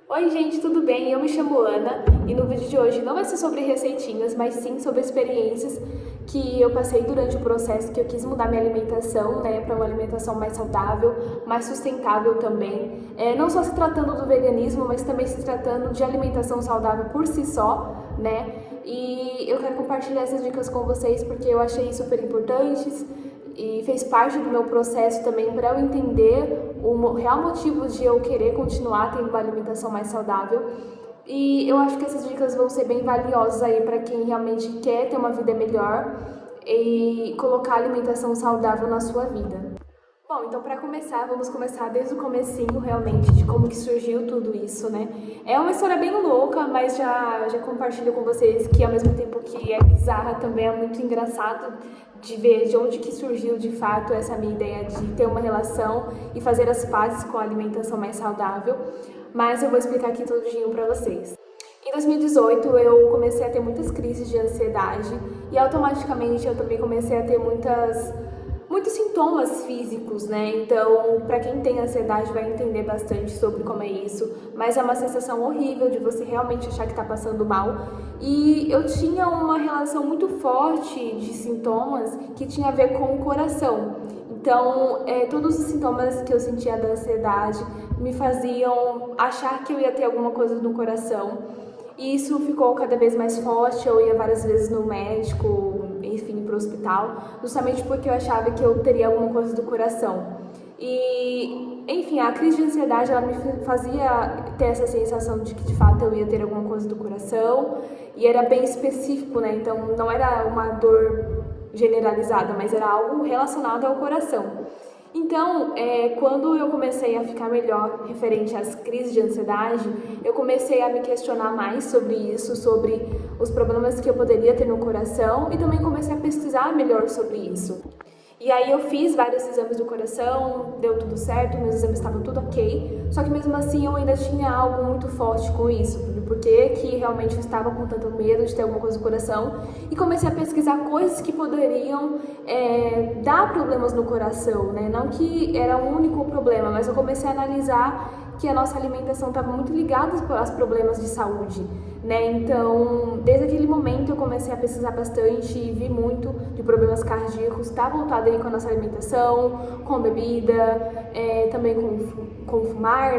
Oi gente, tudo bem? Eu me chamo Ana e no vídeo de hoje não vai ser sobre receitinhas, mas sim sobre experiências que eu passei durante o processo que eu quis mudar minha alimentação, para uma alimentação mais saudável, mais sustentável também. Não só se tratando do veganismo, mas também se tratando de alimentação saudável por si só, E eu quero compartilhar essas dicas com vocês porque eu achei super importantes e fez parte do meu processo também para eu entender o real motivo de eu querer continuar tendo uma alimentação mais saudável. E eu acho que essas dicas vão ser bem valiosas aí para quem realmente quer ter uma vida melhor e colocar a alimentação saudável na sua vida. Bom, então para começar, vamos começar desde o comecinho realmente de como que surgiu tudo isso, É uma história bem louca, mas já compartilho com vocês que ao mesmo tempo que é bizarra, também é muito engraçado de ver de onde que surgiu de fato essa minha ideia de ter uma relação e fazer as pazes com a alimentação mais saudável, mas eu vou explicar aqui tudinho para vocês. Em 2018 eu comecei a ter muitas crises de ansiedade e automaticamente eu também comecei a ter muitos sintomas físicos, Então, para quem tem ansiedade vai entender bastante sobre como é isso, mas é uma sensação horrível de você realmente achar que está passando mal. E eu tinha uma relação muito forte de sintomas que tinha a ver com o coração. Então, todos os sintomas que eu sentia da ansiedade me faziam achar que eu ia ter alguma coisa no coração. E isso ficou cada vez mais forte, eu ia várias vezes no médico, enfim, para o hospital, justamente porque eu achava que eu teria alguma coisa do coração. E, enfim, a crise de ansiedade, ela me fazia ter essa sensação de que, de fato, eu ia ter alguma coisa do coração, e era bem específico, Então, não era uma dor generalizada, mas era algo relacionado ao coração. Então, quando eu comecei a ficar melhor referente às crises de ansiedade, eu comecei a me questionar mais sobre isso, sobre os problemas que eu poderia ter no coração e também comecei a pesquisar melhor sobre isso. E aí eu fiz vários exames do coração, deu tudo certo, meus exames estavam tudo ok, só que mesmo assim eu ainda tinha algo muito forte com isso, porque que realmente eu estava com tanto medo de ter alguma coisa no coração, e comecei a pesquisar coisas que poderiam dar problemas no coração, Não que era o único problema, mas eu comecei a analisar que a nossa alimentação estava muito ligada aos problemas de saúde, Então, desde aquele momento eu comecei a pesquisar bastante e vi muito de problemas cardíacos, está voltado aí com a nossa alimentação, com bebida, também com fumar,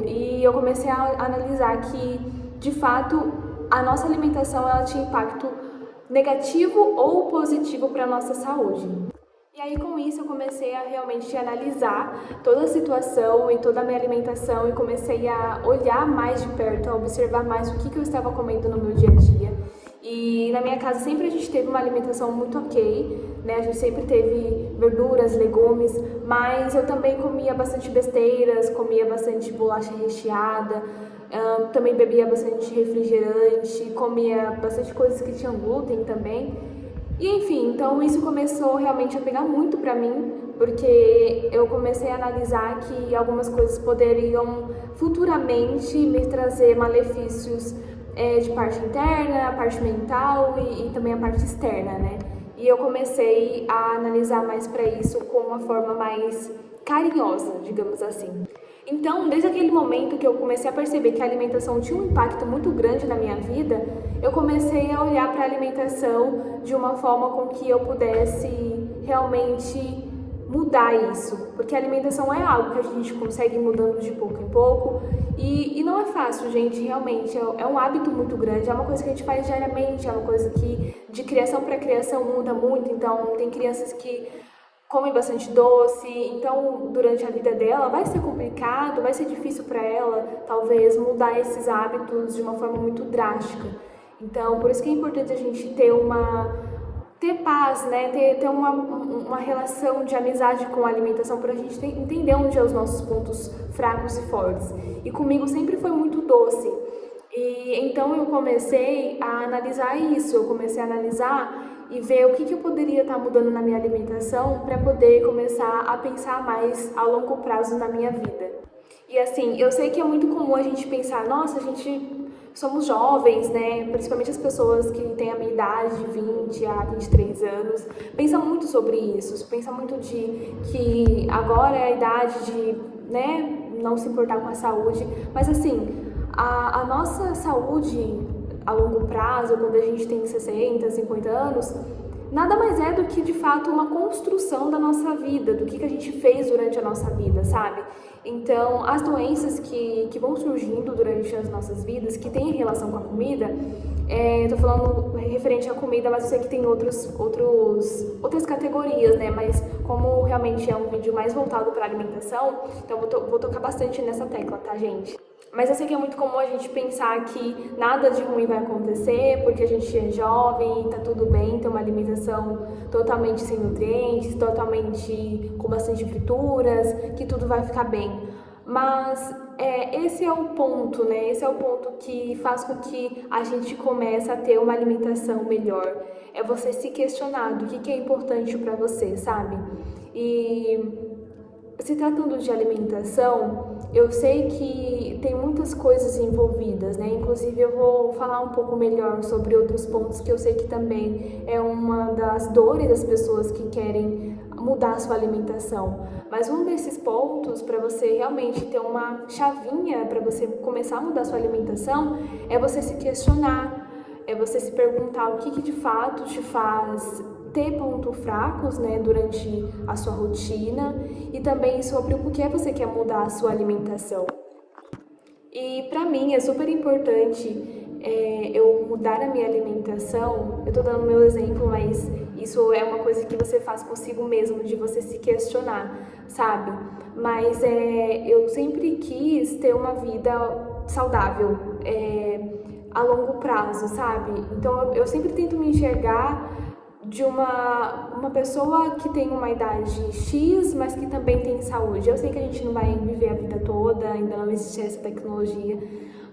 e eu comecei a analisar que, de fato, a nossa alimentação ela tinha impacto negativo ou positivo para a nossa saúde. E aí, com isso, eu comecei a realmente analisar toda a situação e toda a minha alimentação e comecei a olhar mais de perto, a observar mais o que eu estava comendo no meu dia a dia. E na minha casa sempre a gente teve uma alimentação muito ok, A gente sempre teve verduras, legumes, mas eu também comia bastante besteiras, comia bastante bolacha recheada, também bebia bastante refrigerante, comia bastante coisas que tinham glúten também. E enfim, então isso começou realmente a pegar muito pra mim, porque eu comecei a analisar que algumas coisas poderiam futuramente me trazer malefícios de parte interna, a parte mental e também a parte externa, E eu comecei a analisar mais pra isso com uma forma mais carinhosa, digamos assim. Então, desde aquele momento que eu comecei a perceber que a alimentação tinha um impacto muito grande na minha vida, eu comecei a olhar para a alimentação de uma forma com que eu pudesse realmente mudar isso. Porque a alimentação é algo que a gente consegue ir mudando de pouco em pouco e não é fácil, gente, realmente. É um hábito muito grande, é uma coisa que a gente faz diariamente, é uma coisa que de criação para criação muda muito. Então, tem crianças que come bastante doce, então durante a vida dela vai ser complicado, vai ser difícil para ela, talvez, mudar esses hábitos de uma forma muito drástica. Então, por isso que é importante a gente ter paz, ter uma relação de amizade com a alimentação para a gente entender onde são os nossos pontos fracos e fortes. E comigo sempre foi muito doce. E então eu comecei a analisar isso, eu comecei a analisar e ver o que eu poderia estar mudando na minha alimentação para poder começar a pensar mais a longo prazo na minha vida. E assim, eu sei que é muito comum a gente pensar, nossa, somos jovens, Principalmente as pessoas que têm a minha idade, de 20 a 23 anos, pensam muito sobre isso, pensam muito de que agora é a idade de, não se importar com a saúde, mas assim, a nossa saúde a longo prazo, quando a gente tem 60, 50 anos, nada mais é do que, de fato, uma construção da nossa vida, do que a gente fez durante a nossa vida, sabe? Então, as doenças que vão surgindo durante as nossas vidas, que têm relação com a comida, tô falando referente à comida, mas eu sei que tem outras categorias, né? Mas como realmente é um vídeo mais voltado para alimentação, então vou tocar bastante nessa tecla, tá, gente? Mas eu sei que é muito comum a gente pensar que nada de ruim vai acontecer porque a gente é jovem e tá tudo bem, ter uma alimentação totalmente sem nutrientes, totalmente com bastante frituras, que tudo vai ficar bem. Mas esse é o ponto, né? Esse é o ponto que faz com que a gente comece a ter uma alimentação melhor. É você se questionar do que é importante para você, sabe? E se tratando de alimentação, eu sei que tem muitas coisas envolvidas, né? Inclusive eu vou falar um pouco melhor sobre outros pontos que eu sei que também é uma das dores das pessoas que querem mudar a sua alimentação. Mas um desses pontos para você realmente ter uma chavinha para você começar a mudar a sua alimentação é você se questionar, é você se perguntar o que de fato te faz ter pontos fracos, né, durante a sua rotina e também sobre o porquê você quer mudar a sua alimentação. E para mim é super importante eu mudar a minha alimentação. Eu tô dando meu exemplo, mas isso é uma coisa que você faz consigo mesmo, de você se questionar, sabe? Mas eu sempre quis ter uma vida saudável a longo prazo, sabe? Então eu sempre tento me enxergar de uma pessoa que tem uma idade X, mas que também tem saúde. Eu sei que a gente não vai viver a vida toda, ainda não existe essa tecnologia,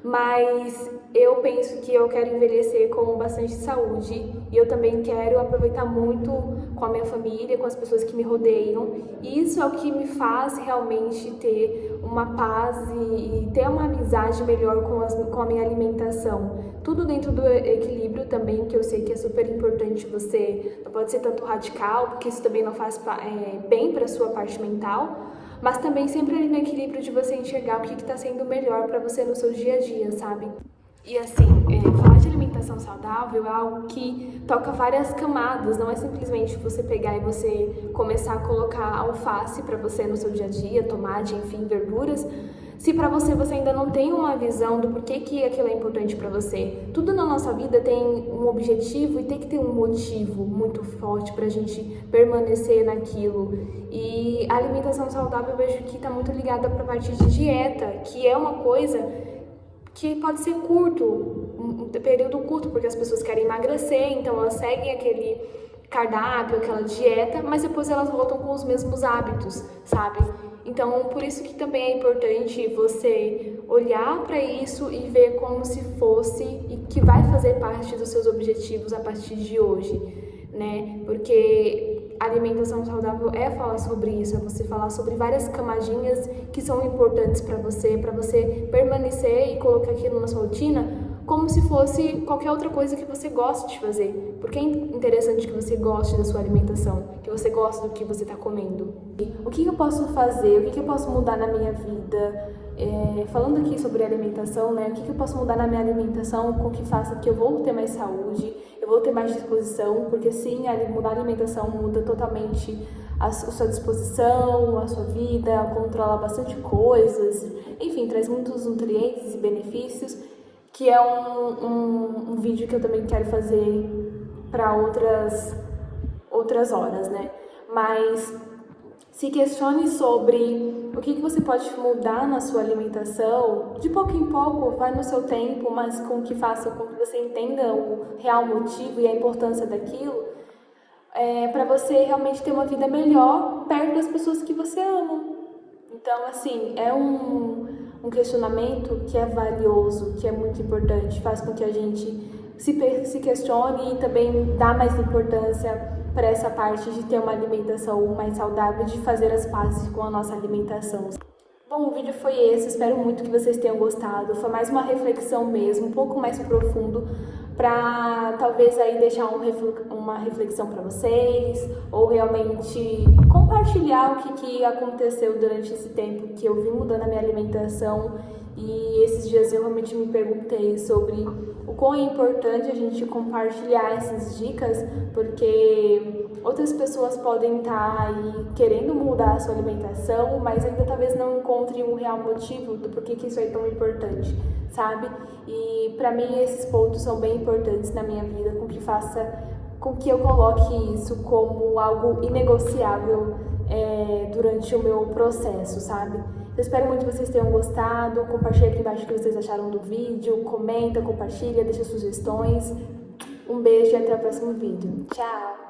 mas eu penso que eu quero envelhecer com bastante saúde e eu também quero aproveitar muito com a minha família, com as pessoas que me rodeiam. E isso é o que me faz realmente ter uma paz e ter uma amizade melhor com a minha alimentação. Tudo dentro do equilíbrio também, que eu sei que é super importante. Você não pode ser tanto radical, porque isso também não faz bem para a sua parte mental, mas também sempre ali no equilíbrio de você enxergar o que está sendo melhor para você no seu dia a dia, sabe? E assim, falar de alimentação saudável é algo que toca várias camadas, não é simplesmente você pegar e você começar a colocar alface para você no seu dia a dia, tomate, enfim, verduras, se para você ainda não tem uma visão do porquê que aquilo é importante para você. Tudo na nossa vida tem um objetivo e tem que ter um motivo muito forte para a gente permanecer naquilo. E a alimentação saudável eu vejo que está muito ligada para a parte de dieta, que é uma coisa que pode ser curto, um período curto, porque as pessoas querem emagrecer, então elas seguem aquele cardápio, aquela dieta, mas depois elas voltam com os mesmos hábitos, sabe? Então, por isso que também é importante você olhar para isso e ver como se fosse e que vai fazer parte dos seus objetivos a partir de hoje, né? Porque a alimentação saudável é falar sobre isso, é você falar sobre várias camadinhas que são importantes para você permanecer e colocar aquilo na sua rotina como se fosse qualquer outra coisa que você goste de fazer. Porque é interessante que você goste da sua alimentação, que você goste do que você está comendo. O que eu posso fazer? O que eu posso mudar na minha vida? Falando aqui sobre alimentação, né? O que eu posso mudar na minha alimentação com que faça que eu vou ter mais saúde, eu vou ter mais disposição, porque sim, mudar a alimentação muda totalmente a sua disposição, a sua vida, controla bastante coisas, enfim, traz muitos nutrientes e benefícios, que é um vídeo que eu também quero fazer para outras horas, né? Mas se questione sobre o que você pode mudar na sua alimentação, de pouco em pouco, vai no seu tempo, mas com que faça com que você entenda o real motivo e a importância daquilo, para você realmente ter uma vida melhor perto das pessoas que você ama. Então, assim, é um questionamento que é valioso, que é muito importante, faz com que a gente se questione e também dá mais importância para essa parte de ter uma alimentação mais saudável, de fazer as pazes com a nossa alimentação. Bom, o vídeo foi esse, espero muito que vocês tenham gostado. Foi mais uma reflexão mesmo, um pouco mais profundo, para talvez aí deixar uma reflexão para vocês, ou realmente compartilhar o que aconteceu durante esse tempo que eu vim mudando a minha alimentação. E esses dias eu realmente me perguntei sobre o quão é importante a gente compartilhar essas dicas, porque outras pessoas podem estar aí querendo mudar a sua alimentação, mas ainda talvez não encontrem um real motivo do porquê que isso é tão importante, sabe? E pra mim esses pontos são bem importantes na minha vida, com que eu coloque isso como algo inegociável durante o meu processo, sabe? Eu espero muito que vocês tenham gostado. Compartilha aqui embaixo o que vocês acharam do vídeo, comenta, compartilha, deixa sugestões. Um beijo e até o próximo vídeo. Tchau!